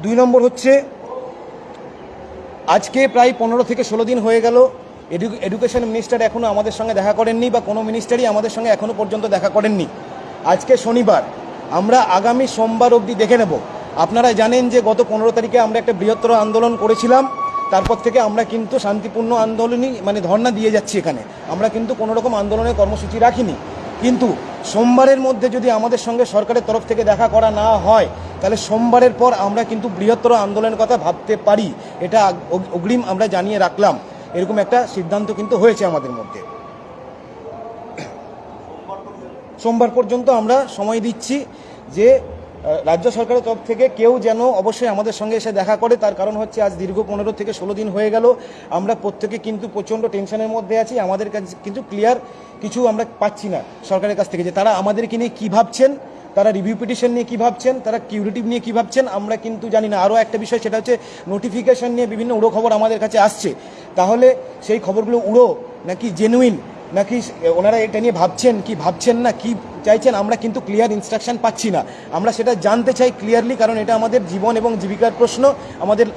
2 নম্বর হচ্ছে আজকে প্রায় 15 থেকে 16 দিন হয়ে গেল এডুকেশন মিনিস্টার এখনও আমাদের সঙ্গে দেখা করেননি বা কোনো মিনিস্টারই আমাদের সঙ্গে এখনও পর্যন্ত দেখা করেননি। আজকে শনিবার, আমরা আগামী সোমবার অবধি দেখে নেব। আপনারা জানেন যে গত 15 তারিখে আমরা একটা বৃহত্তর আন্দোলন করেছিলাম, তারপর থেকে আমরা কিন্তু শান্তিপূর্ণ আন্দোলনই ধর্ণা দিয়ে যাচ্ছি। এখানে আমরা কিন্তু কোনো রকম আন্দোলনের কর্মসূচি রাখিনি, কিন্তু সোমবারের মধ্যে যদি আমাদের সঙ্গে সরকারের তরফ থেকে দেখা করা না হয় তাহলে সোমবারের পর আমরা কিন্তু বৃহত্তর আন্দোলনের কথা ভাবতে পারি। এটা অগ্রিম আমরা জানিয়ে রাখলাম। এরকম একটা সিদ্ধান্ত কিন্তু হয়েছে আমাদের মধ্যে। সোমবার পর্যন্ত আমরা সময় দিচ্ছি যে রাজ্য সরকারের তরফ থেকে কেউ যেন অবশ্যই আমাদের সঙ্গে এসে দেখা করে। তার কারণ হচ্ছে আজ দীর্ঘ 15 থেকে 16 দিন হয়ে গেল, আমরা প্রত্যেকে কিন্তু প্রচণ্ড টেনশনের মধ্যে আছি। আমাদের কাছে কিন্তু ক্লিয়ার কিছু আমরা পাচ্ছি না সরকারের কাছ থেকে, যে তারা আমাদেরকে নিয়ে কী ভাবছেন, তারা রিভিউ পিটিশন নিয়ে কী ভাবছেন, তারা কিউরেটিভ নিয়ে কী ভাবছেন, আমরা কিন্তু জানি না। আরও একটা বিষয়, সেটা হচ্ছে নোটিফিকেশন নিয়ে বিভিন্ন উড়ো খবর আমাদের কাছে আসছে। তাহলে সেই খবরগুলো উড়ো নাকি জেনুইন, নাকি ওনারা এটা নিয়ে ভাবছেন কি ভাবছেন না, কি চাইছেন, আমরা কিন্তু ক্লিয়ার ইনস্ট্রাকশন পাচ্ছি না। আমরা সেটা জানতে চাই ক্লিয়ারলি, কারণ এটা আমাদের জীবন এবং জীবিকার প্রশ্ন। আমাদের